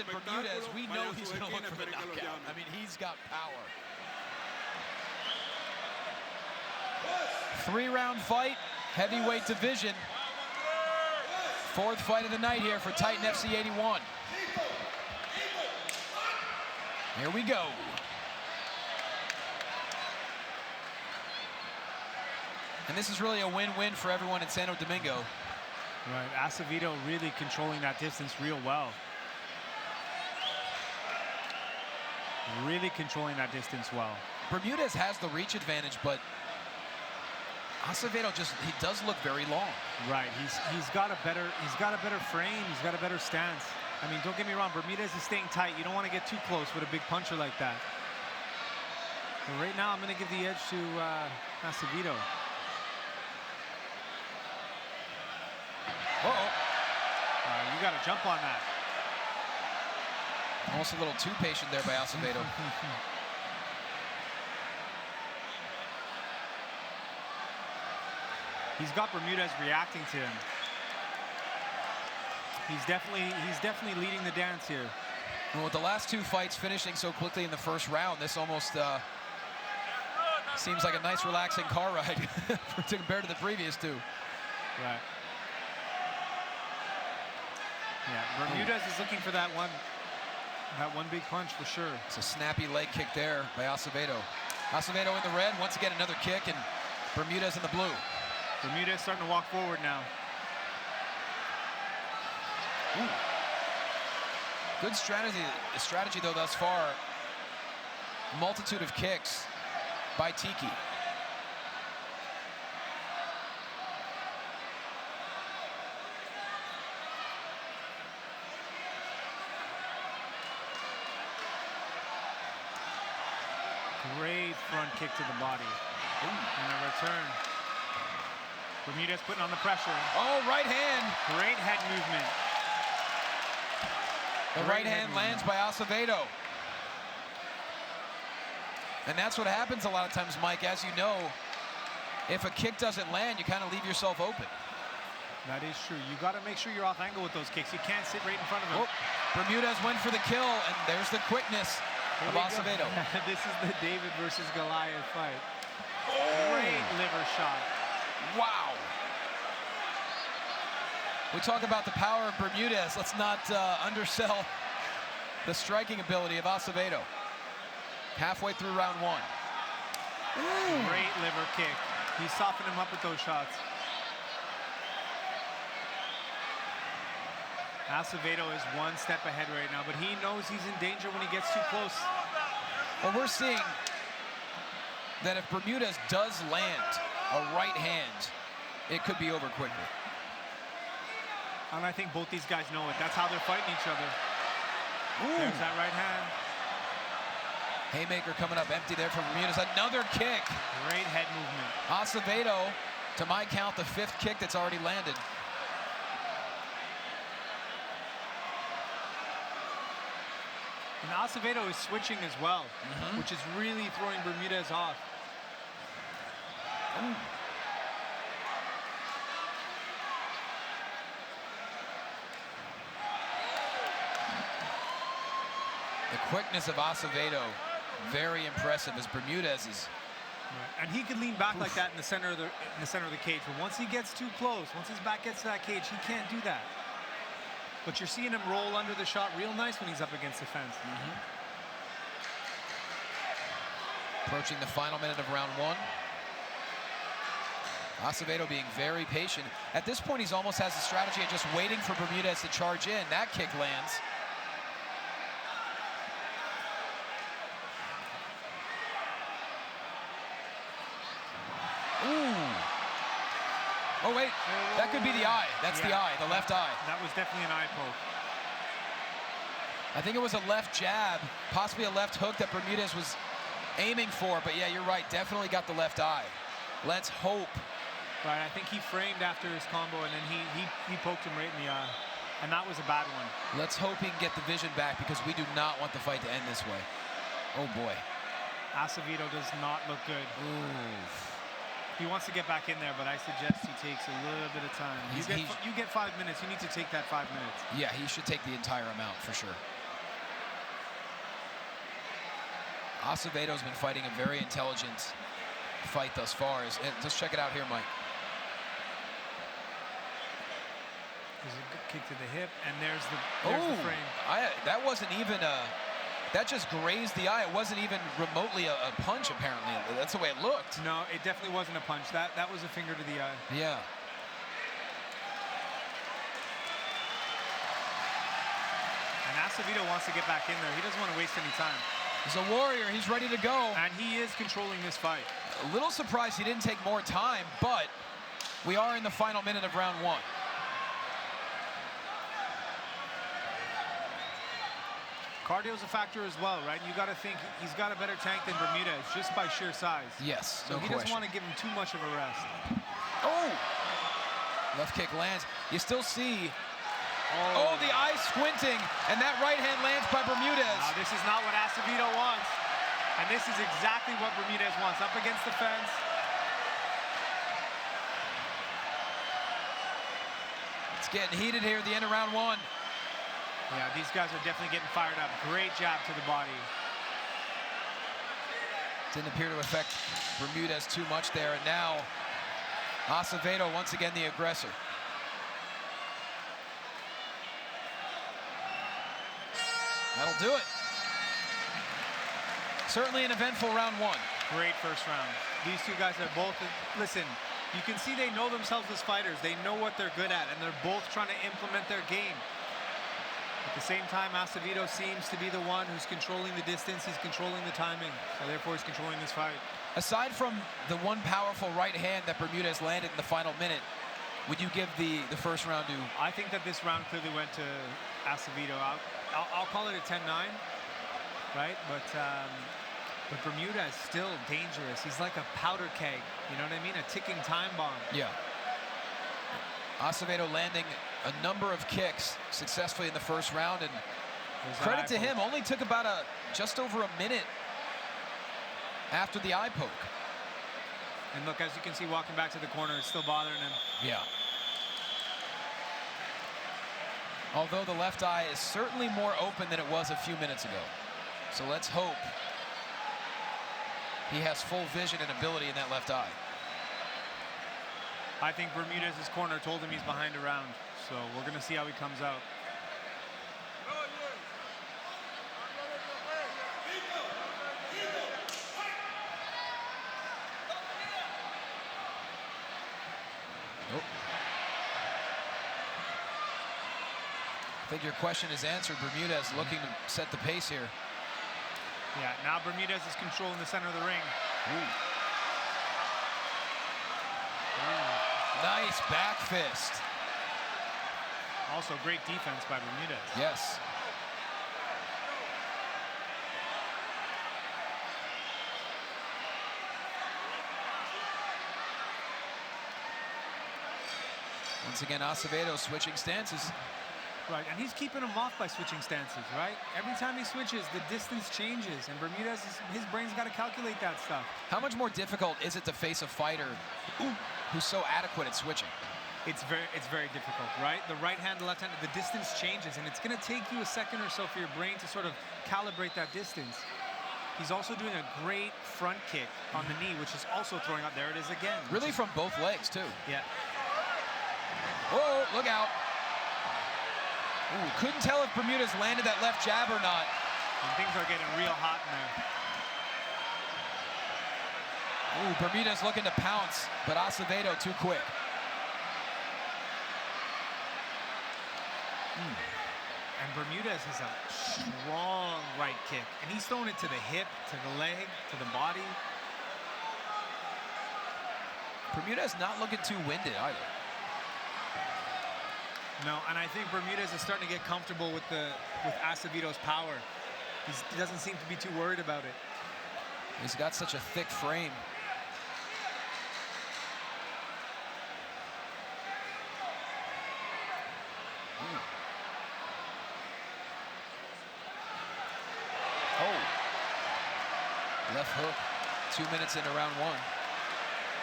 Bermudez, we know he's going to look for the knockout. I mean, he's got power. 3-round fight, heavyweight division. 4th fight of the night here for Titan FC 81. Here we go. And this is really a win-win for everyone in Santo Domingo. Right, Acevedo really controlling that distance real well. Really controlling that distance well. Bermudez has the reach advantage, but Acevedo he does look very long. Right, he's got a better frame, he's got a better stance. I mean, don't get me wrong, Bermudez is staying tight. You don't want to get too close with a big puncher like that. But right now, I'm going to give the edge to Acevedo. You got to jump on that. Almost a little too patient there by Acevedo. He's got Bermudez reacting to him. He's definitely leading the dance here. Well, with the last 2 fights finishing so quickly in the 1st round, this almost seems like a nice relaxing car ride compared to the previous 2. Right. Yeah, Bermudez is looking for that one big punch for sure. It's a snappy leg kick there by Acevedo. Acevedo in the red, once again another kick, and Bermudez in the blue. Bermudez starting to walk forward now. Ooh. Good strategy though thus far. Multitude of kicks by Tiki. Great front kick to the body. Ooh. And a return. Bermudez putting on the pressure. Oh, right hand. Great head movement. The right hand lands by Acevedo. And that's what happens a lot of times, Mike. As you know, if a kick doesn't land, you kind of leave yourself open. That is true. You got to make sure you're off angle with those kicks. You can't sit right in front of him. Oh, Bermudez went for the kill, and there's the quickness of Acevedo. This is the David versus Goliath fight. Great liver shot. Wow. We talk about the power of Bermudez. Let's not undersell the striking ability of Acevedo. Halfway through round 1. Great liver kick. He softened him up with those shots. Acevedo is 1 step ahead right now, but he knows he's in danger when he gets too close. Well, we're seeing that if Bermudez does land a right hand, it could be over quickly. And I think both these guys know it. That's how they're fighting each other. Ooh. There's that right hand. Haymaker coming up empty there from Bermudez. Another kick. Great head movement. Acevedo, to my count, the 5th kick that's already landed. And Acevedo is switching as well, which is really throwing Bermudez off. Ooh. The quickness of Acevedo, very impressive, as Bermudez is. Right. And he could lean back like that in the center of the cage, but once he gets too close, once his back gets to that cage, he can't do that. But you're seeing him roll under the shot real nice when he's up against the fence. Approaching the final minute of round 1. Acevedo being very patient. At this point, he's almost has a strategy of just waiting for Bermudez to charge in. That kick lands. Oh, wait, that could be the eye. That's the eye, the left eye. That was definitely an eye poke. I think it was a left jab, possibly a left hook that Bermudez was aiming for, but yeah, you're right, definitely got the left eye. Let's hope. Right, I think he framed after his combo, and then he poked him right in the eye, and that was a bad one. Let's hope he can get the vision back, because we do not want the fight to end this way. Oh, boy. Acevedo does not look good. Ooh. He wants to get back in there, but I suggest he takes a little bit of time. You get 5 minutes. You need to take that 5 minutes. Yeah, he should take the entire amount for sure. Acevedo's been fighting a very intelligent fight thus far. Just check it out here, Mike. There's a good kick to the hip, and there's the frame. That wasn't even that just grazed the eye. It wasn't even remotely a punch, apparently. That's the way it looked. No, it definitely wasn't a punch. That was a finger to the eye. Yeah. And Acevedo wants to get back in there. He doesn't want to waste any time. He's a warrior. He's ready to go. And he is controlling this fight. A little surprised he didn't take more time, but we are in the final minute of round 1. Cardio's a factor as well, right? You got to think he's got a better tank than Bermudez just by sheer size. Yes, so no he doesn't want to give him too much of a rest. Oh! Left kick lands. You still see. Oh, the eye squinting, and that right hand lands by Bermudez. Now, this is not what Acevedo wants. And this is exactly what Bermudez wants. Up against the fence. It's getting heated here at the end of round 1. Yeah, these guys are definitely getting fired up. Great jab to the body. Didn't appear to affect Bermudez too much there, and now Acevedo once again the aggressor. That'll do it. Certainly an eventful round 1. Great first round. These two guys are both, listen, you can see they know themselves as fighters. They know what they're good at, and they're both trying to implement their game. At the same time, Acevedo seems to be the one who's controlling the distance. He's controlling the timing, so therefore he's controlling this fight. Aside from the one powerful right hand that Bermudez landed in the final minute, would you give the first round to? I think that this round clearly went to Acevedo. I'll call it a 10-9, right? But Bermudez still dangerous. He's like a powder keg, you know what I mean? A ticking time bomb. Yeah. Acevedo landing a number of kicks successfully in the first round, and credit to him, only took about just over a minute after the eye poke. And look, as you can see, walking back to the corner, it's still bothering him. Yeah. Although the left eye is certainly more open than it was a few minutes ago. So let's hope he has full vision and ability in that left eye. I think Bermudez's corner told him he's behind a round, so we're going to see how he comes out. Nope. I think your question is answered. Bermudez looking to set the pace here. Yeah, now Bermudez is controlling the center of the ring. Ooh. Nice back fist. Also great defense by Bermudez. Yes. Once again, Acevedo switching stances. Right, and he's keeping him off by switching stances, right? Every time he switches, the distance changes, and Bermudez, his brain's got to calculate that stuff. How much more difficult is it to face a fighter who's so adequate at switching? It's very difficult, right? The right hand, the left hand, the distance changes, and it's going to take you a second or so for your brain to sort of calibrate that distance. He's also doing a great front kick on the knee, which is also throwing out. There it is again. Really from both legs, too. Yeah. Whoa, look out. Ooh, couldn't tell if Bermudez landed that left jab or not. And things are getting real hot in there. Ooh, Bermudez looking to pounce, but Acevedo too quick. And Bermudez has a strong right kick, and he's throwing it to the hip, to the leg, to the body. Bermudez not looking too winded either. No, and I think Bermudez is starting to get comfortable with Acevedo's power. He doesn't seem to be too worried about it. He's got such a thick frame. Oh. Left hook. 2 minutes into round 1.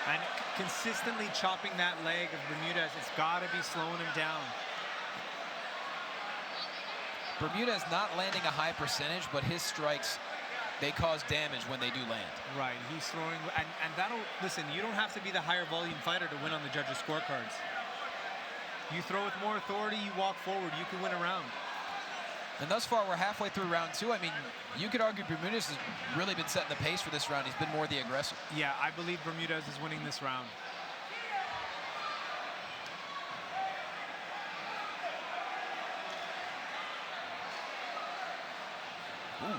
And consistently chopping that leg of Bermudez, it's got to be slowing him down. Bermudez not landing a high percentage, but his strikes, they cause damage when they do land. Right, he's throwing, and that'll, listen, you don't have to be the higher volume fighter to win on the judges' scorecards. You throw with more authority, you walk forward, you can win a round. And thus far, we're halfway through round 2. I mean, you could argue Bermudez has really been setting the pace for this round. He's been more the aggressor. Yeah, I believe Bermudez is winning this round. Ooh.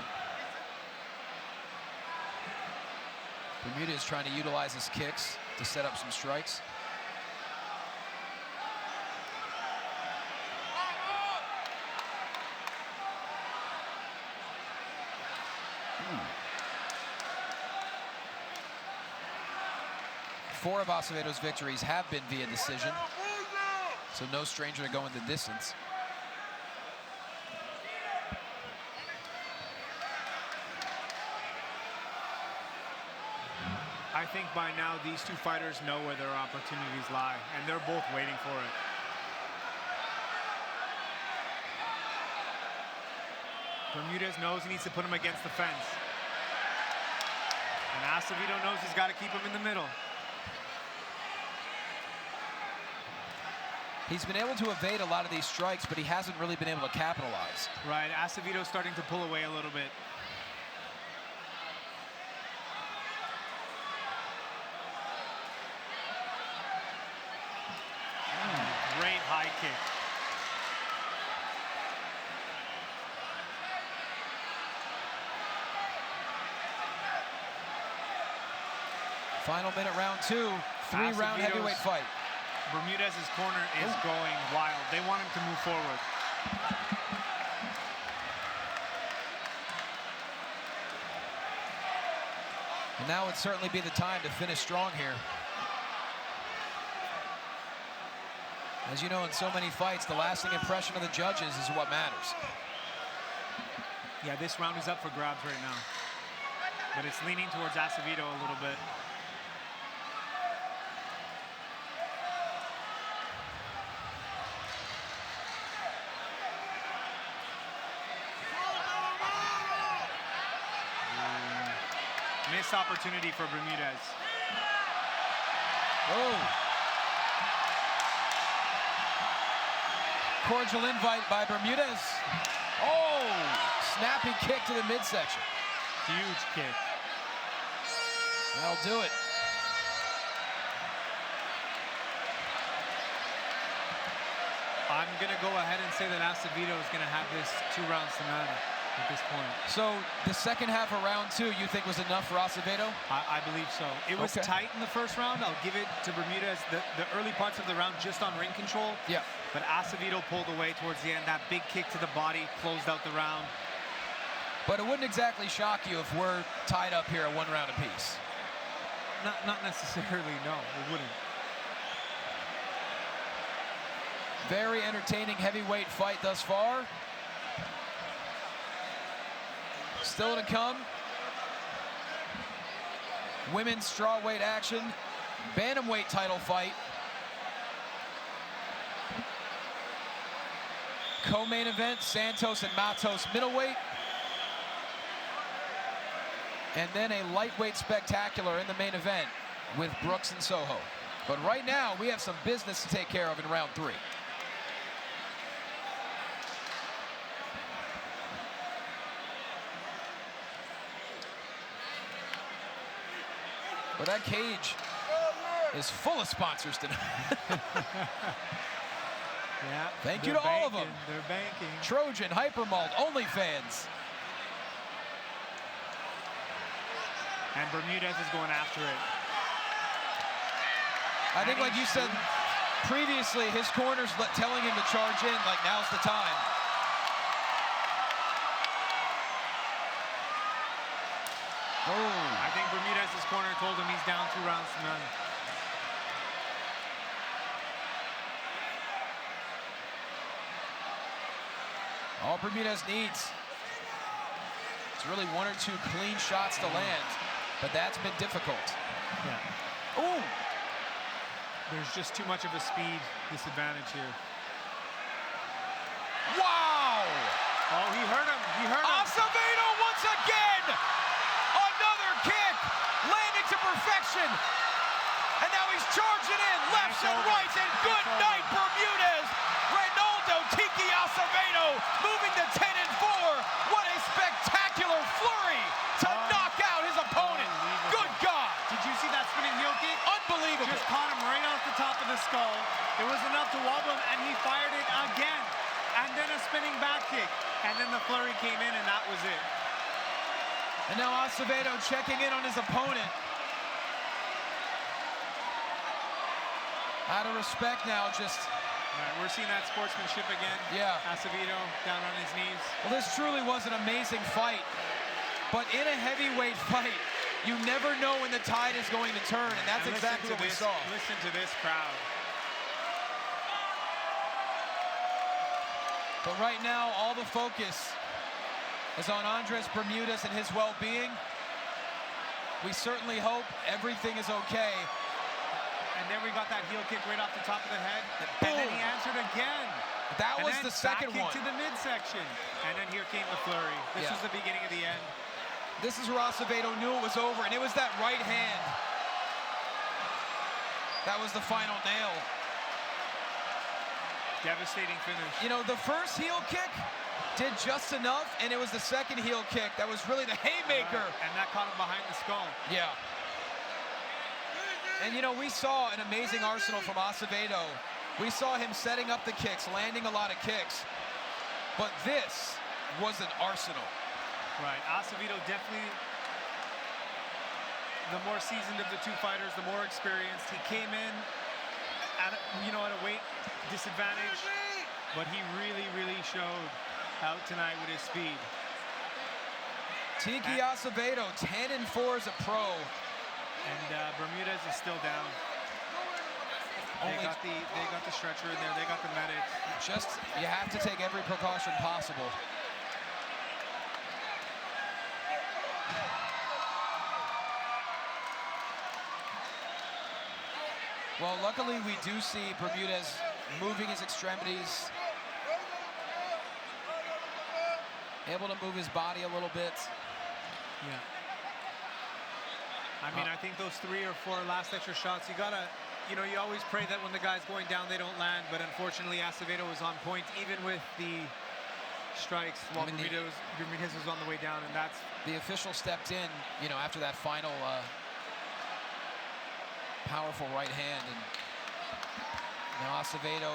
Bermudez trying to utilize his kicks to set up some strikes. Four of Acevedo's victories have been via decision, so no stranger to going the distance. I think by now these two fighters know where their opportunities lie, and they're both waiting for it. Bermudez knows he needs to put him against the fence. And Acevedo knows he's got to keep him in the middle. He's been able to evade a lot of these strikes, but he hasn't really been able to capitalize. Right, Acevedo's starting to pull away a little bit. Great high kick. Final minute, round 2, three-round heavyweight fight. Bermudez's corner is going wild. They want him to move forward. And now would certainly be the time to finish strong here. As you know, in so many fights, the lasting impression of the judges is what matters. Yeah, this round is up for grabs right now. But it's leaning towards Acevedo a little bit. Missed opportunity for Bermudez. Oh. Cordial invite by Bermudez. Oh, snappy kick to the midsection. Huge kick. That'll do it. I'm going to go ahead and say that Acevedo is going to have this 2 rounds to none at this point. So the second half of round 2, you think was enough for Acevedo? I believe so. It was tight in the first round. I'll give it to Bermudez. The early parts of the round just on ring control. Yeah. But Acevedo pulled away towards the end. That big kick to the body closed out the round. But it wouldn't exactly shock you if we're tied up here at 1 round apiece. Not necessarily, no, it wouldn't. Very entertaining heavyweight fight thus far. Still to come. Women's strawweight action. Bantamweight title fight. Co-main event, Santos and Matos middleweight. And then a lightweight spectacular in the main event with Brooks and Soho. But right now, we have some business to take care of in round 3. But that cage is full of sponsors tonight. Yeah. Thank you to all of them. They're banking. Trojan, Hypermalt, OnlyFans. And Bermudez is going after it. I think, like you said previously, his corner's telling him to charge in, like now's the time. Oh. I think Bermudez's corner told him he's down 2 rounds to none. All Bermudez needs is really 1 or 2 clean shots to land, but that's been difficult. Yeah. Ooh. There's just too much of a speed disadvantage here. Wow! Oh, he hurt him. He hurt him. Acevedo once again flurry came in, and that was it. And now Acevedo checking in on his opponent. Out of respect now, just... All right, we're seeing that sportsmanship again. Yeah. Acevedo down on his knees. Well, this truly was an amazing fight. But in a heavyweight fight, you never know when the tide is going to turn, and that's exactly what we saw. Listen to this crowd. But right now, all the focus is on Andres Bermudez and his well-being. We certainly hope everything is okay. And then we got that heel kick right off the top of the head. And then he answered again. That was the second one. Back into the midsection. And then here came the flurry. This was the beginning of the end. This is where Acevedo knew it was over, and it was that right hand. That was the final nail. Devastating finish. You know, the first heel kick did just enough, and it was the second heel kick that was really the haymaker. And that caught him behind the skull. Yeah. And you know, we saw an amazing arsenal from Acevedo. We saw him setting up the kicks, landing a lot of kicks. But this was an arsenal. Right, Acevedo definitely the more seasoned of the two fighters, the more experienced. He came in at a weight disadvantage, but he really showed out tonight with his speed. Tiki Acevedo, 10-4 as a pro. And Bermudez is still down. They got the stretcher in there. They got the medics. Just, you have to take every precaution possible. Well, luckily we do see Bermudez moving his extremities, able to move his body a little bit. Yeah. I mean, I think those 3 or 4 last extra shots, you gotta, you always pray that when the guy's going down, they don't land. But unfortunately, Acevedo was on point, even with the strikes, while Bermudez was on the way down, and that's... The official stepped in, after that final powerful right hand. And now Acevedo,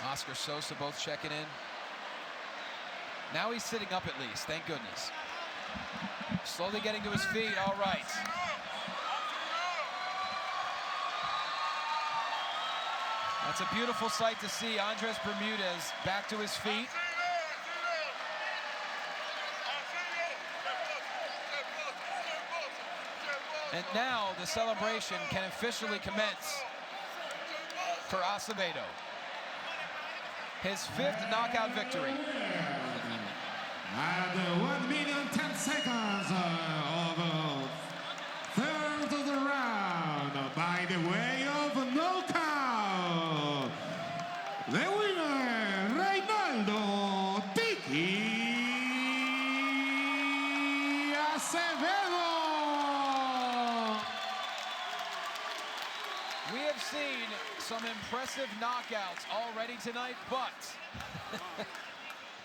Oscar Sosa both checking in. Now he's sitting up at least, thank goodness. Slowly getting to his feet, all right. That's a beautiful sight to see. Andres Bermudez back to his feet. And now the celebration can officially commence for Acevedo. His 5th knockout victory. At 1,010 seconds of third of the round, by the way of knockout, the winner, Reynaldo Tiki Acevedo. We have seen some impressive knockouts already tonight, but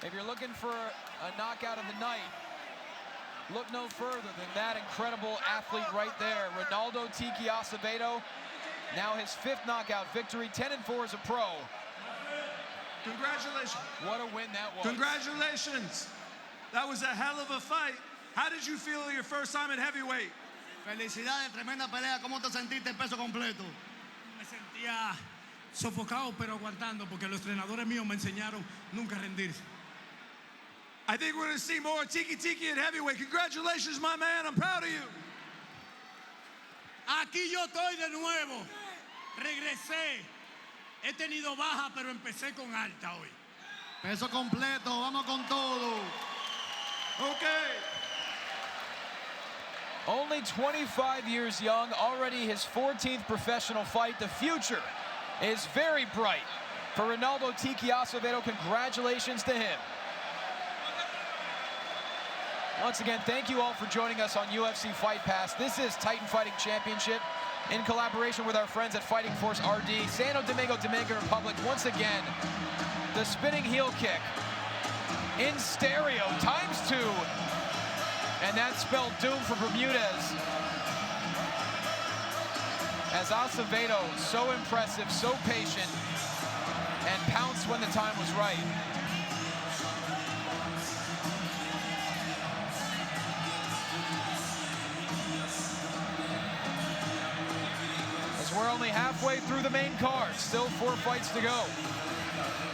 if you're looking for a knockout of the night, look no further than that incredible athlete right there, Reynaldo Tiki Acevedo. Now his 5th knockout victory, 10-4 as a pro. Congratulations. What a win that was. Congratulations. That was a hell of a fight. How did you feel your first time at heavyweight? Felicidades, tremenda pelea. ¿Cómo te sentiste en peso completo? Me sentía sofocado pero aguantando porque los entrenadores míos me enseñaron nunca rendirse. I think we're going to see more Tiki at heavyweight. Congratulations, my man. I'm proud of you. Aquí yo estoy de nuevo. Regresé. He tenido baja, pero empecé con alta hoy. Peso completo, vamos con todo. Okay. Only 25 years young, already his 14th professional fight. The future is very bright for Reynaldo Tiki Acevedo. Congratulations to him. Once again, thank you all for joining us on UFC Fight Pass. This is Titan Fighting Championship in collaboration with our friends at Fighting Force RD, Santo Domingo, Dominican Republic. Once again, the spinning heel kick in stereo, ×2. And that spelled doom for Bermudez. As Acevedo, so impressive, so patient, and pounced when the time was right. are only halfway through the main card. Still 4 fights to go.